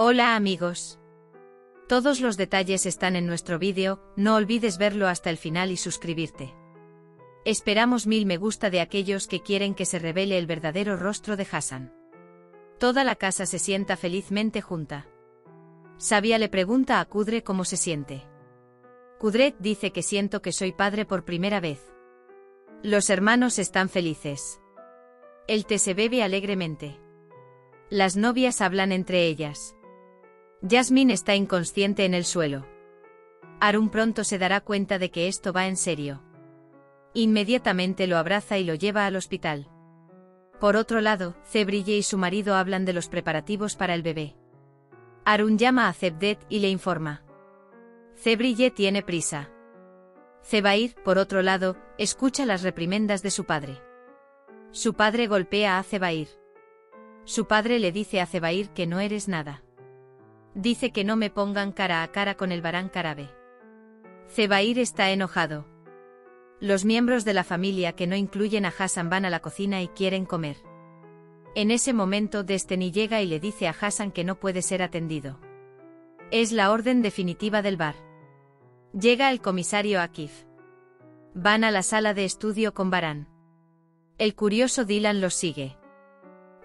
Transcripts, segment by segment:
Hola amigos. Todos los detalles están en nuestro vídeo, no olvides verlo hasta el final y suscribirte. Esperamos 1000 me gusta de aquellos que quieren que se revele el verdadero rostro de Hassan. Toda la casa se sienta felizmente junta. Sabia le pregunta a Kudret cómo se siente. Kudret dice que siento que soy padre por primera vez. Los hermanos están felices. El té se bebe alegremente. Las novias hablan entre ellas. Jasmine está inconsciente en el suelo. Arun pronto se dará cuenta de que esto va en serio. Inmediatamente lo abraza y lo lleva al hospital. Por otro lado, Zebrille y su marido hablan de los preparativos para el bebé. Arun llama a Cevdet y le informa. Zebrille tiene prisa. Zebair, por otro lado, escucha las reprimendas de su padre. Su padre golpea a Zebair. Su padre le dice a Zebair que no eres nada. Dice que no me pongan cara a cara con el Baran Karabe. Zebair está enojado. Los miembros de la familia que no incluyen a Hassan van a la cocina y quieren comer. En ese momento Destiny llega y le dice a Hassan que no puede ser atendido. Es la orden definitiva del bar. Llega el comisario Akif. Van a la sala de estudio con Baran. El curioso Dylan los sigue.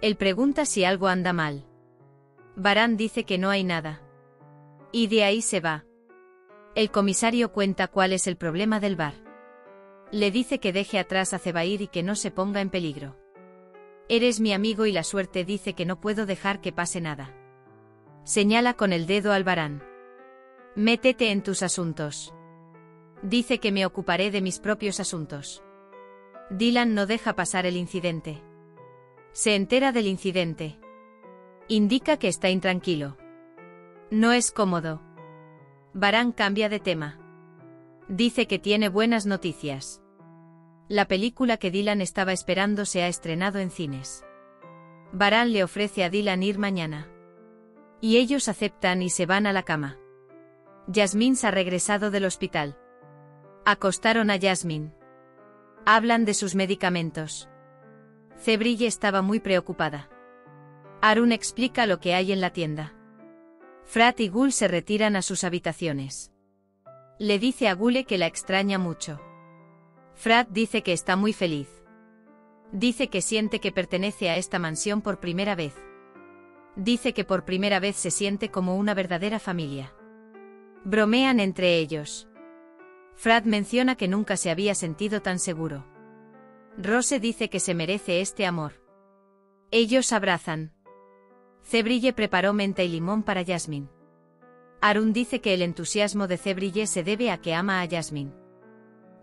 Él pregunta si algo anda mal. Baran dice que no hay nada. Y de ahí se va. El comisario cuenta cuál es el problema del bar. Le dice que deje atrás a Zebair y que no se ponga en peligro. Eres mi amigo y la suerte dice que no puedo dejar que pase nada. Señala con el dedo al Baran. Métete en tus asuntos. Dice que me ocuparé de mis propios asuntos. Dylan no deja pasar el incidente. Se entera del incidente. Indica que está intranquilo. No es cómodo. Baran cambia de tema. Dice que tiene buenas noticias. La película que Dylan estaba esperando se ha estrenado en cines. Baran le ofrece a Dylan ir mañana. Y ellos aceptan y se van a la cama. Jasmine se ha regresado del hospital. Acostaron a Jasmine. Hablan de sus medicamentos. Zebrille estaba muy preocupada. Arun explica lo que hay en la tienda. Frat y Gul se retiran a sus habitaciones. Le dice a Gule que la extraña mucho. Frat dice que está muy feliz. Dice que siente que pertenece a esta mansión por primera vez. Dice que por primera vez se siente como una verdadera familia. Bromean entre ellos. Frat menciona que nunca se había sentido tan seguro. Rose dice que se merece este amor. Ellos abrazan. Zebrille preparó menta y limón para Jasmine. Arun dice que el entusiasmo de Zebrille se debe a que ama a Jasmine.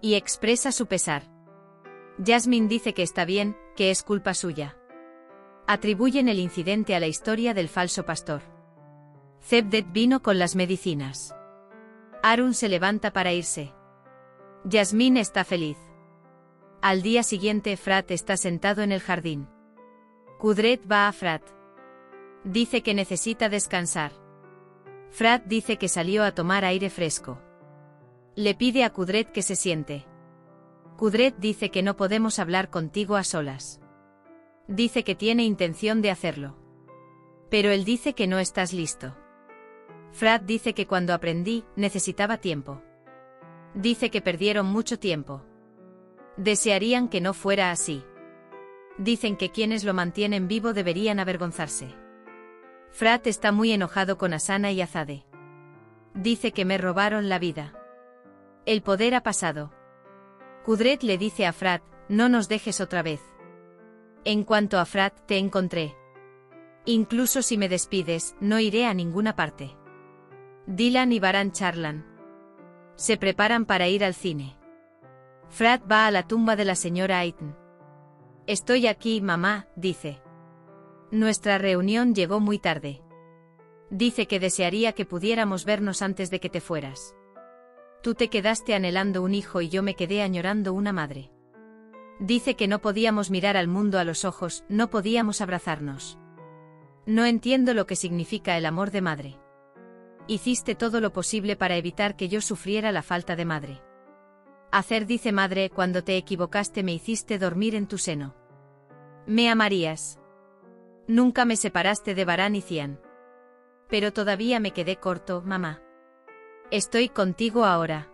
Y expresa su pesar. Jasmine dice que está bien, que es culpa suya. Atribuyen el incidente a la historia del falso pastor. Cevdet vino con las medicinas. Arun se levanta para irse. Jasmine está feliz. Al día siguiente Frat está sentado en el jardín. Kudret va a Frat. Dice que necesita descansar. Frat dice que salió a tomar aire fresco. Le pide a Kudret que se siente. Kudret dice que no podemos hablar contigo a solas. Dice que tiene intención de hacerlo. Pero él dice que no estás listo. Frat dice que cuando aprendí, necesitaba tiempo. Dice que perdieron mucho tiempo. Desearían que no fuera así. Dicen que quienes lo mantienen vivo deberían avergonzarse. Frat está muy enojado con Asana y Azade. Dice que me robaron la vida. El poder ha pasado. Kudret le dice a Frat, no nos dejes otra vez. En cuanto a Frat, te encontré. Incluso si me despides, no iré a ninguna parte. Dylan y Baran charlan. Se preparan para ir al cine. Frat va a la tumba de la señora Aiton. Estoy aquí, mamá, dice. Nuestra reunión llegó muy tarde. Dice que desearía que pudiéramos vernos antes de que te fueras. Tú te quedaste anhelando un hijo y yo me quedé añorando una madre. Dice que no podíamos mirar al mundo a los ojos, no podíamos abrazarnos. No entiendo lo que significa el amor de madre. Hiciste todo lo posible para evitar que yo sufriera la falta de madre. Hacer dice madre, cuando te equivocaste me hiciste dormir en tu seno. Me amarías. Nunca me separaste de Baran y Cian. Pero todavía me quedé corto, mamá. Estoy contigo ahora.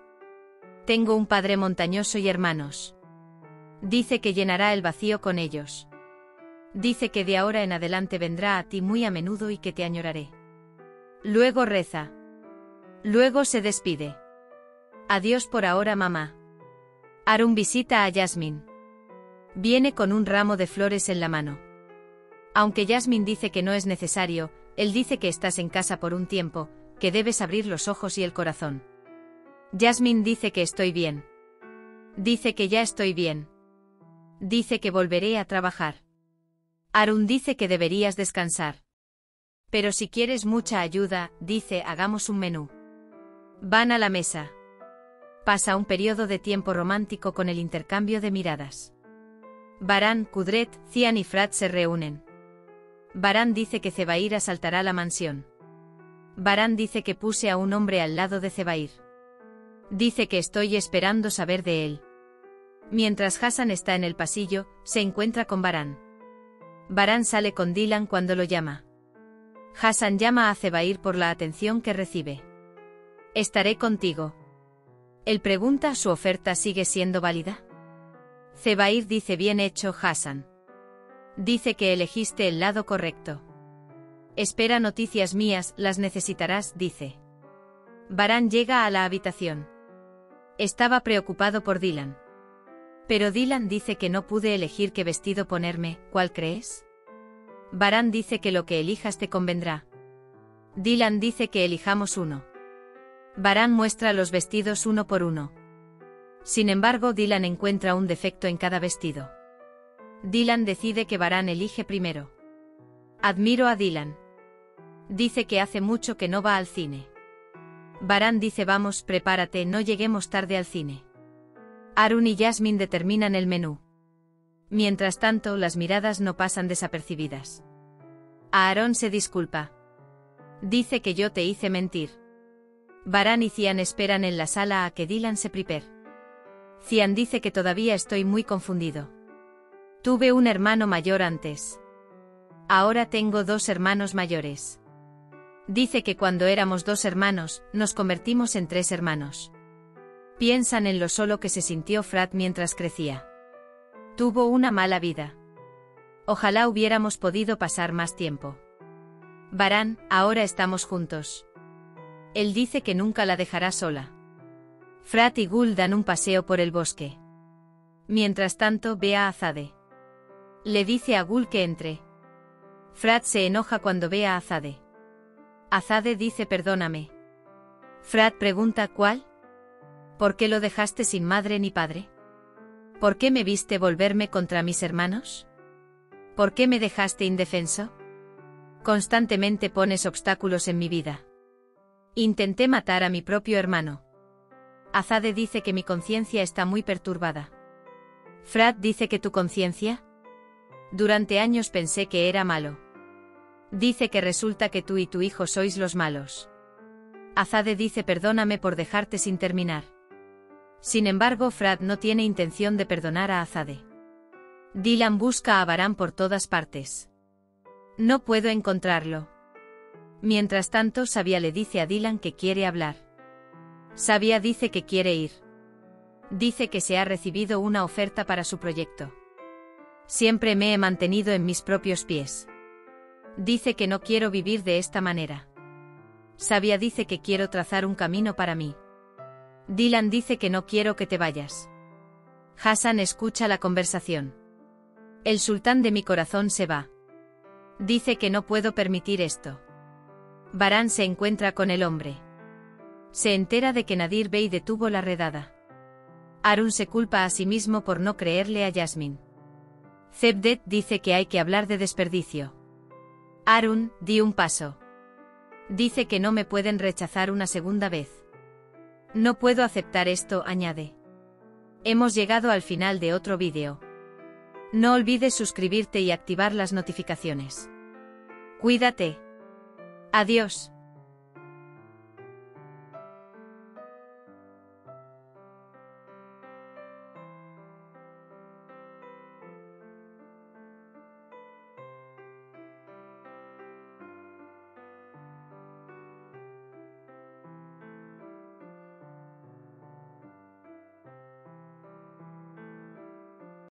Tengo un padre montañoso y hermanos. Dice que llenará el vacío con ellos. Dice que de ahora en adelante vendrá a ti muy a menudo y que te añoraré. Luego reza. Luego se despide. Adiós por ahora, mamá. Arun visita a Jasmine. Viene con un ramo de flores en la mano. Aunque Jasmine dice que no es necesario, él dice que estás en casa por un tiempo, que debes abrir los ojos y el corazón. Jasmine dice que estoy bien. Dice que ya estoy bien. Dice que volveré a trabajar. Arun dice que deberías descansar. Pero si quieres mucha ayuda, dice hagamos un menú. Van a la mesa. Pasa un periodo de tiempo romántico con el intercambio de miradas. Baran, Kudret, Cian y Frat se reúnen. Baran dice que Zebair asaltará la mansión. Baran dice que puse a un hombre al lado de Zebair. Dice que estoy esperando saber de él. Mientras Hassan está en el pasillo, se encuentra con Baran. Baran sale con Dylan cuando lo llama. Hassan llama a Zebair por la atención que recibe. Estaré contigo. Él pregunta, ¿su oferta sigue siendo válida? Zebair dice bien hecho, Hassan. Dice que elegiste el lado correcto. Espera noticias mías, las necesitarás, dice. Baran llega a la habitación. Estaba preocupado por Dylan. Pero Dylan dice que no pude elegir qué vestido ponerme, ¿cuál crees? Baran dice que lo que elijas te convendrá. Dylan dice que elijamos uno. Baran muestra los vestidos uno por uno. Sin embargo, Dylan encuentra un defecto en cada vestido. Dylan decide que Baran elige primero. Admiro a Dylan. Dice que hace mucho que no va al cine. Baran dice vamos, prepárate, no lleguemos tarde al cine. Arun y Jasmine determinan el menú. Mientras tanto, las miradas no pasan desapercibidas. Aaron se disculpa. Dice que yo te hice mentir. Baran y Cian esperan en la sala a que Dylan se prepare. Cian dice que todavía estoy muy confundido. Tuve un hermano mayor antes. Ahora tengo 2 hermanos mayores. Dice que cuando éramos 2 hermanos, nos convertimos en 3 hermanos. Piensan en lo solo que se sintió Frat mientras crecía. Tuvo una mala vida. Ojalá hubiéramos podido pasar más tiempo. Baran, ahora estamos juntos. Él dice que nunca la dejará sola. Frat y Gul dan un paseo por el bosque. Mientras tanto, ve a Azade. Le dice a Gul que entre. Frat se enoja cuando ve a Azade. Azade dice perdóname. Frat pregunta ¿cuál? ¿Por qué lo dejaste sin madre ni padre? ¿Por qué me viste volverme contra mis hermanos? ¿Por qué me dejaste indefenso? Constantemente pones obstáculos en mi vida. Intenté matar a mi propio hermano. Azade dice que mi conciencia está muy perturbada. Frat dice que tu conciencia. Durante años pensé que era malo. Dice que resulta que tú y tu hijo sois los malos. Azade dice perdóname por dejarte sin terminar. Sin embargo, Frat no tiene intención de perdonar a Azade. Dylan busca a Baran por todas partes. No puedo encontrarlo. Mientras tanto, Sabia le dice a Dylan que quiere hablar. Sabia dice que quiere ir. Dice que se ha recibido una oferta para su proyecto. Siempre me he mantenido en mis propios pies. Dice que no quiero vivir de esta manera. Sabia dice que quiero trazar un camino para mí. Dylan dice que no quiero que te vayas. Hassan escucha la conversación. El sultán de mi corazón se va. Dice que no puedo permitir esto. Baran se encuentra con el hombre. Se entera de que Nadir Bey detuvo la redada. Arun se culpa a sí mismo por no creerle a Jasmine. Zebdet dice que hay que hablar de desperdicio. Arun, di un paso. Dice que no me pueden rechazar una segunda vez. No puedo aceptar esto, añade. Hemos llegado al final de otro vídeo. No olvides suscribirte y activar las notificaciones. Cuídate. Adiós.